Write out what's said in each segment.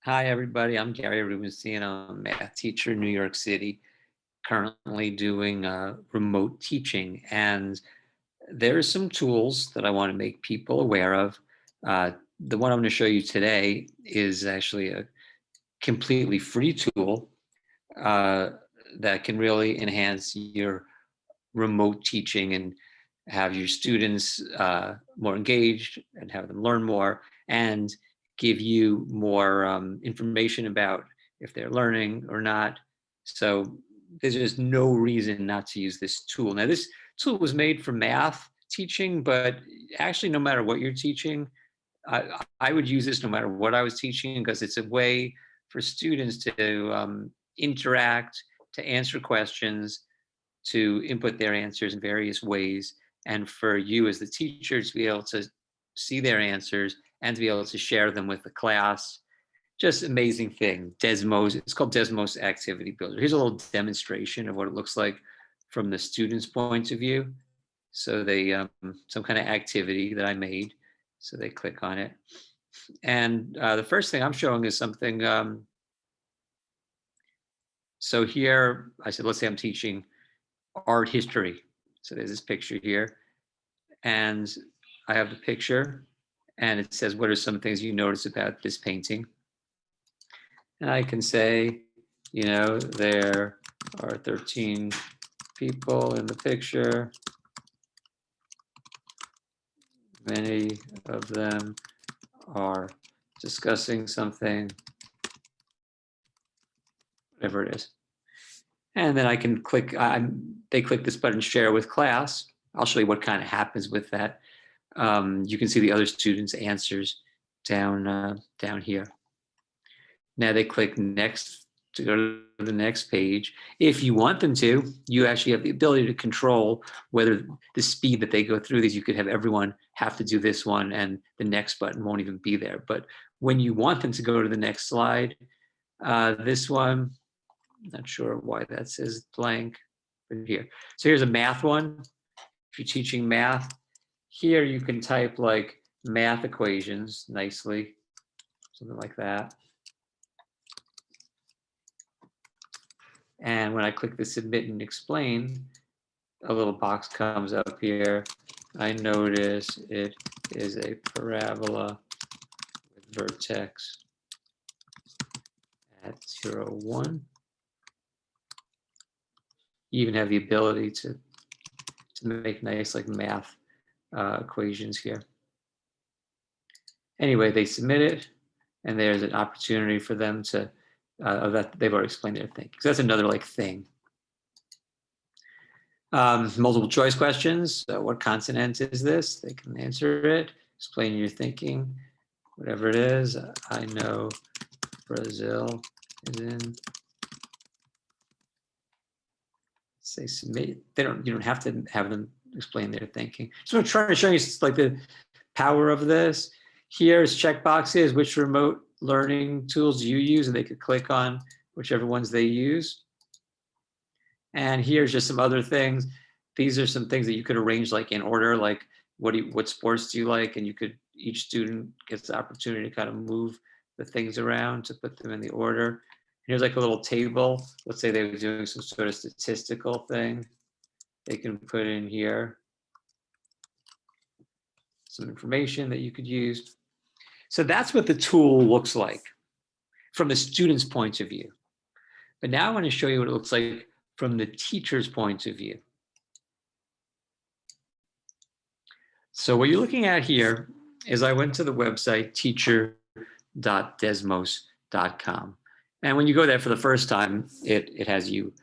Hi, everybody. I'm Gary Rubenstein. I'm a math teacher in New York City, currently doing remote teaching. And there are some tools that I want to make people aware of. The one I'm going to show you today is actually a completely free tool uh, that can really enhance your remote teaching and have your students more engaged and have them learn more and give you more information about if they're learning or not. So there's just no reason not to use this tool. Now, this tool was made for math teaching, but actually, no matter what you're teaching, I would use this no matter what I was teaching because it's a way for students to interact, to answer questions, to input their answers in various ways, and for you as the teacher to be able to see their answers and to be able to share them with the class. Just amazing thing. Desmos, it's called Desmos Activity Builder. Here's a little demonstration of what it looks like from the student's point of view. So they, some kind of activity that I made. So they click on it. And the first thing I'm showing is something, so here I said, let's say I'm teaching art history. So there's this picture here, and I have the picture, and it says, what are some things you notice about this painting? And I can say, there are 13 people in the picture. Many of them are discussing something, whatever it is. And then I can click, they click this button, share with class. I'll show you what kind of happens with that. You can see the other students' answers down here. Now they click next to go to the next page. If you want them to, you actually have the ability to control whether the speed that they go through these. You could have everyone have to do this one and the next button won't even be there. But when you want them to go to the next slide, this one, not sure why that says blank, but here. So here's a math one. If you're teaching math, here you can type like math equations nicely, something like that. And when I click the submit and explain, a little box comes up here. I notice it is a parabola with vertex at 0, 1. You even have the ability to make nice like math equations here. Anyway, they submit it, and there's an opportunity for them to, that they've already explained their thing. So that's another like thing. Multiple choice questions. So what consonant is this? They can answer it, explain your thinking, whatever it is. I know Brazil is in. Say submit. You don't have to have them explain their thinking. So I'm trying to show you like the power of this. Here's checkboxes. Which remote learning tools do you use? And they could click on whichever ones they use. And here's just some other things. These are some things that you could arrange like in order, like what sports do you like? And you could, each student gets the opportunity to kind of move the things around to put them in the order. Here's like a little table. Let's say they were doing some sort of statistical thing. They can put in here some information that you could use. So that's what the tool looks like from the student's point of view. But now I want to show you what it looks like from the teacher's point of view. So what you're looking at here is I went to the website teacher.desmos.com. And when you go there for the first time, it has you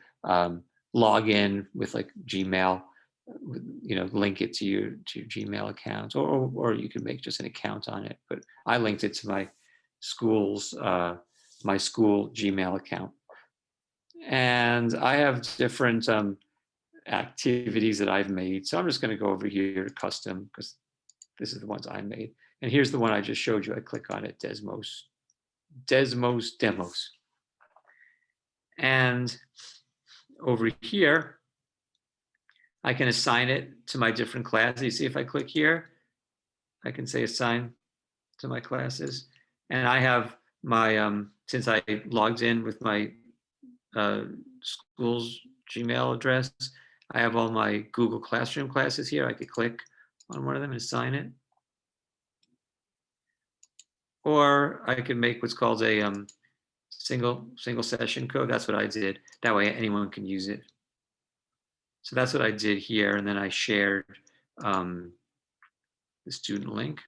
log in with like Gmail, link it to your Gmail account, or you can make just an account on it. But I linked it to my school's my school Gmail account. And I have different activities that I've made. So I'm just going to go over here to custom because this is the ones I made. And here's the one I just showed you. I click on it, Desmos. And over here, I can assign it to my different classes. You see if I click here, I can say assign to my classes. And I have since I logged in with my uh, school's Gmail address, I have all my Google Classroom classes here. I could click on one of them and assign it. Or I could make what's called a single session code. That's what I did. That way anyone can use it. So that's what I did here. And then I shared the student link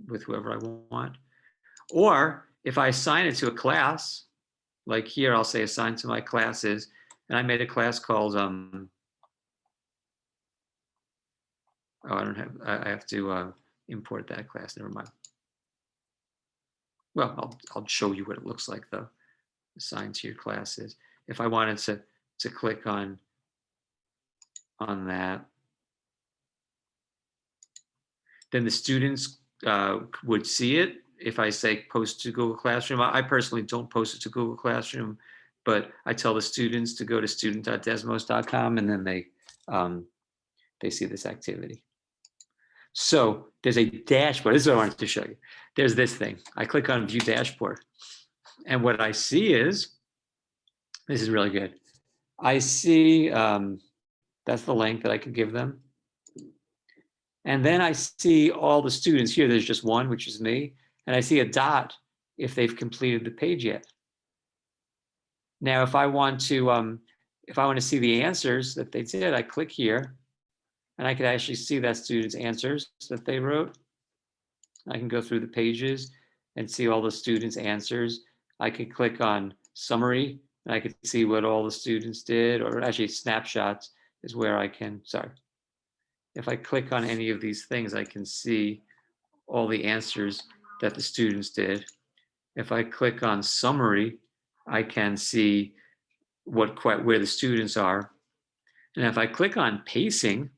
with whoever I want. Or if I assign it to a class, like here, I'll say assign to my classes. And I made a class called, oh, I have to import that class. Never mind. Well, I'll show you what it looks like though. Assign to your classes. If I wanted to click on that, then the students would see it. If I say post to Google Classroom, I personally don't post it to Google Classroom, but I tell the students to go to student.desmos.com and then they see this activity. So there's a dashboard. This is what I wanted to show you. There's this thing. I click on View Dashboard. And what I see is, this is really good. I see, that's the length that I could give them. And then I see all the students here. There's just one, which is me. And I see a dot if they've completed the page yet. Now, if I want to see the answers that they did, I click here and I can actually see that student's answers that they wrote. I can go through the pages and see all the students' answers. I could click on summary and I could see what all the students did, or actually snapshots is where I can, sorry. If I click on any of these things, I can see all the answers that the students did. If I click on summary, I can see where the students are. And if I click on pacing,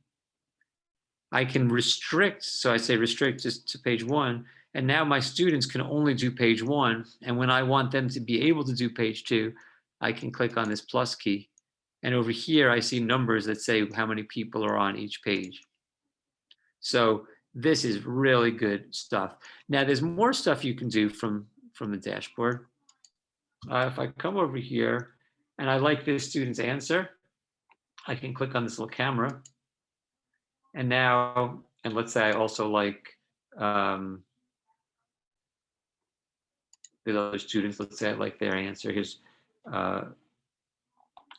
I can restrict. So I say restrict just to page 1. And now my students can only do page 1. And when I want them to be able to do page 2, I can click on this plus key. And over here, I see numbers that say how many people are on each page. So this is really good stuff. Now there's more stuff you can do from the dashboard. If I come over here and I like this student's answer, I can click on this little camera. And now, and let's say I also like the other students, let's say I like their answer. Here's a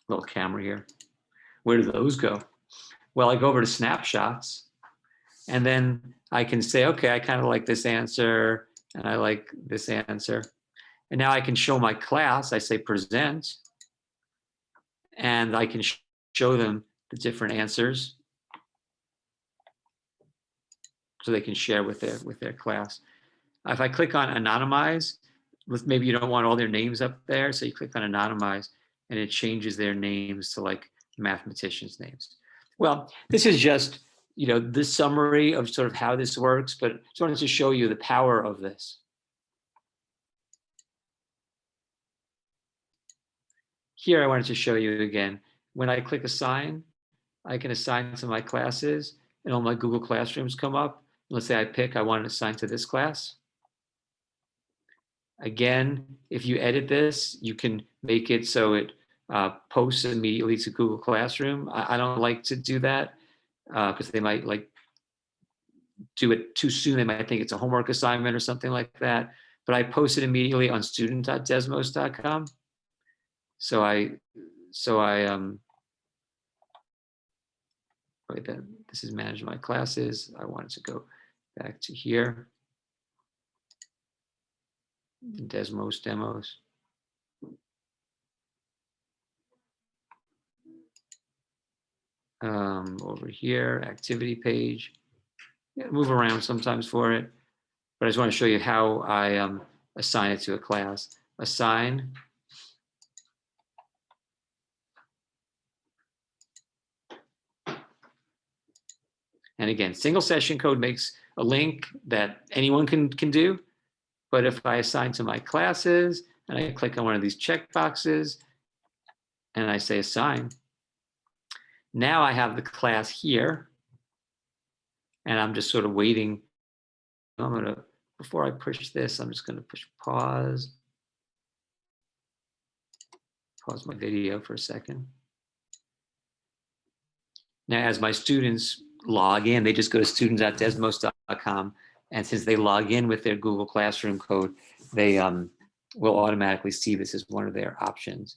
little camera here. Where do those go? Well, I go over to snapshots and then I can say, okay, I kind of like this answer and I like this answer. And now I can show my class, I say present, and I can show them the different answers so they can share with their class. If I click on anonymize, maybe you don't want all their names up there, so you click on anonymize and it changes their names to like mathematicians' names. Well, this is just, this summary of sort of how this works, but I just wanted to show you the power of this. Here, I wanted to show you again, when I click assign, I can assign to my classes and all my Google Classrooms come up. Let's say I want to assign to this class. Again, if you edit this, you can make it so it posts immediately to Google Classroom. I don't like to do that because they might like do it too soon. They might think it's a homework assignment or something like that. But I post it immediately on student.desmos.com. This is manage my classes. I wanted to go back to here. Desmos demos. Over here, activity page. Yeah, move around sometimes for it, but I just want to show you how I assign it to a class. Assign. And again, single session code makes a link that anyone can do. But if I assign to my classes and I click on one of these checkboxes and I say assign, now I have the class here and I'm just sort of waiting. I'm going to before I push this, I'm just going to push pause my video for a second. Now, as my students log in, they just go to students.desmos.com. And since they log in with their Google Classroom code, they will automatically see this as one of their options.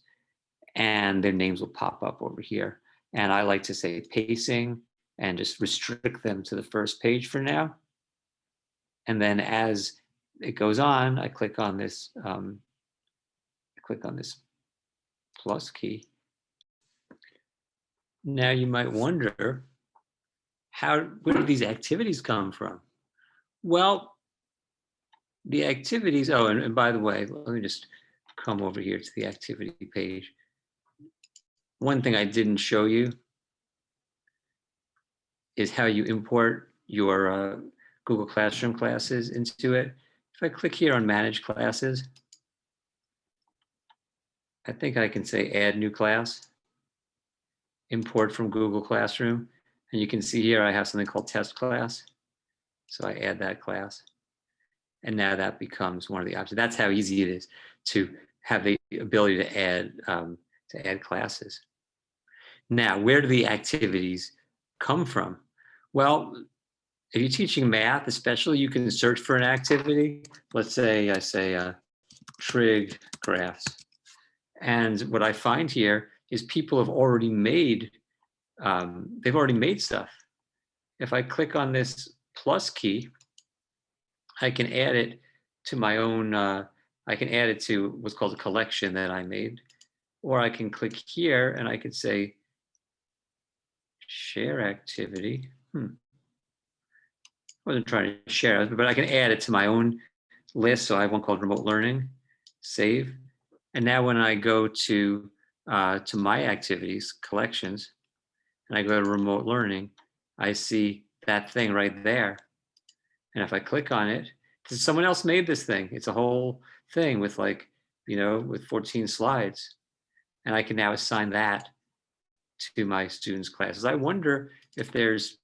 And their names will pop up over here. And I like to say pacing and just restrict them to the first page for now. And then as it goes on, I click on this plus key. Now you might wonder, where do these activities come from? Well, the activities, oh, and by the way, let me just come over here to the activity page. One thing I didn't show you is how you import your Google Classroom classes into it. If I click here on Manage Classes, I think I can say Add New Class, Import from Google Classroom. And you can see here I have something called Test Class. So I add that class. And now that becomes one of the options. That's how easy it is to have the ability to add classes. Now, where do the activities come from? Well, if you're teaching math, especially, you can search for an activity. Let's say I say trig graphs. And what I find here is people have already made, they've already made stuff. If I click on this plus key, I can add it to my own, I can add it to what's called a collection that I made. Or I can click here and I could say share activity. I wasn't trying to share it, but I can add it to my own list. So I have one called remote learning, save. And now when I go to my activities, collections, and I go to remote learning, I see that thing right there. And if I click on it, someone else made this thing. It's a whole thing with with 14 slides. And I can now assign that to my students' classes. I wonder if there's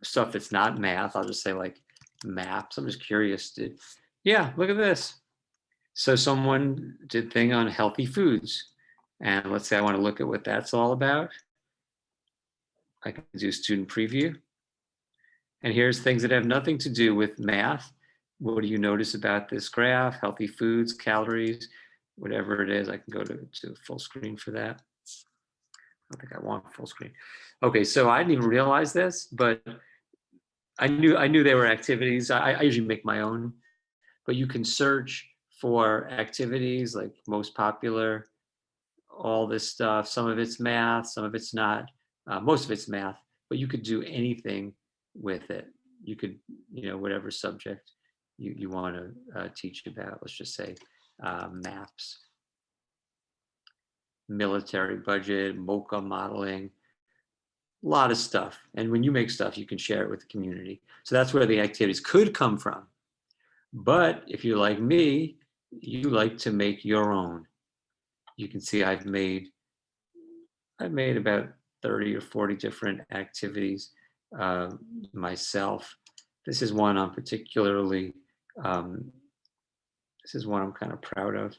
stuff that's not math. I'll just say like maps. I'm just curious. Yeah, look at this. So someone did thing on healthy foods. And let's say I want to look at what that's all about. I can do student preview. And here's things that have nothing to do with math. What do you notice about this graph? Healthy foods, calories, whatever it is. I can go to full screen for that. I don't think I want full screen. Okay, so I didn't even realize this, but I knew there were activities. I usually make my own, but you can search for activities like most popular, all this stuff. Some of it's math, some of it's not. Most of it's math, but you could do anything with it. You could, whatever subject you want to teach about. Let's just say maps, military budget, MOCA modeling, a lot of stuff. And when you make stuff, you can share it with the community. So that's where the activities could come from. But if you're like me, you like to make your own. You can see I've made about 30 or 40 different activities myself. This is one I'm particularly, this is one I'm kind of proud of.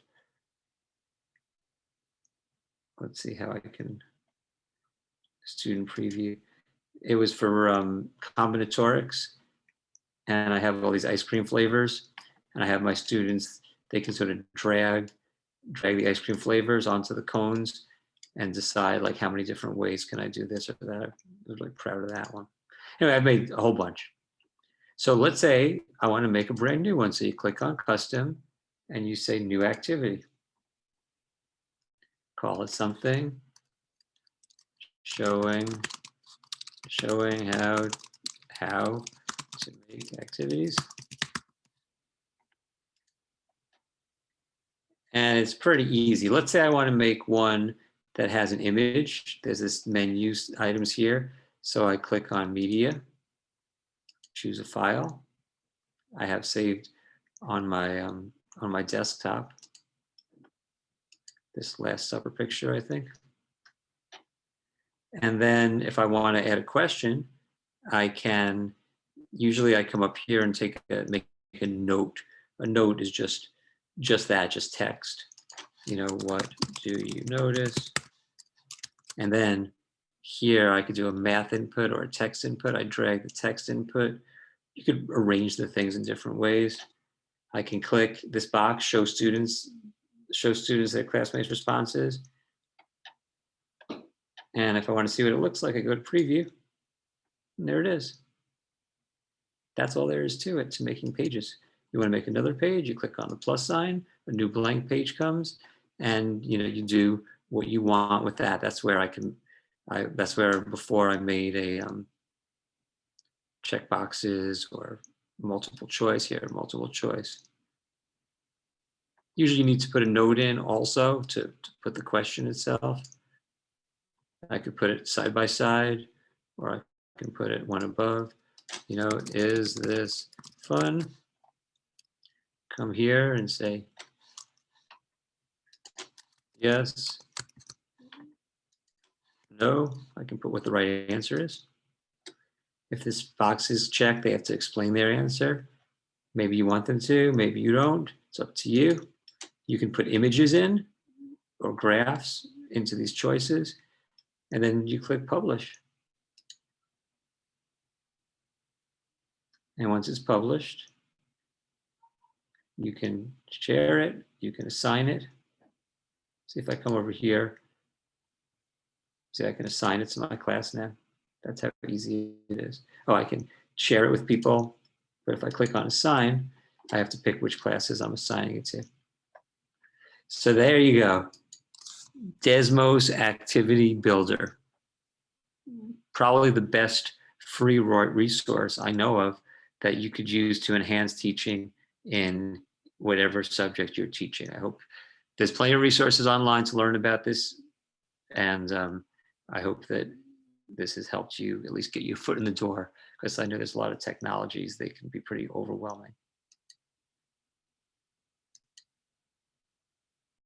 Let's see how I can student preview. It was for combinatorics, and I have all these ice cream flavors, and I have my students, they can sort of drag the ice cream flavors onto the cones and decide like how many different ways can I do this or that. I was really proud of that one. Anyway, I've made a whole bunch. So let's say I want to make a brand new one. So you click on custom and you say new activity. Call it something. Showing how to make activities. And it's pretty easy. Let's say I want to make one that has an image. There's this menu items here. So I click on media, choose a file. I have saved on my desktop this Last Supper picture, I think. And then if I want to add a question, usually I come up here and make a note. A note is just that, just text. What do you notice? And then here I could do a math input or a text input. I drag the text input. You could arrange the things in different ways. I can click this box, show students their classmates' responses. And if I want to see what it looks like, I go to preview. And there it is. That's all there is to it, to making pages. You want to make another page, you click on the plus sign, a new blank page comes, and you do what you want with that. That's where that's where before I made a check boxes or multiple choice here, multiple choice. Usually you need to put a note in also to put the question itself. I could put it side by side, or I can put it one above. Is this fun? Come here and say yes, no. I can put what the right answer is. If this box is checked, they have to explain their answer. Maybe you want them to, maybe you don't. It's up to you. You can put images in or graphs into these choices, and then you click publish. And once it's published, you can share it, you can assign it. See if I come over here, see I can assign it to my class now. That's how easy it is. Oh, I can share it with people, but if I click on assign, I have to pick which classes I'm assigning it to. So there you go. Desmos Activity Builder. Probably the best free resource I know of that you could use to enhance teaching in whatever subject you're teaching. I hope there's plenty of resources online to learn about this, and I hope that this has helped you at least get your foot in the door, because I know there's a lot of technologies that can be pretty overwhelming.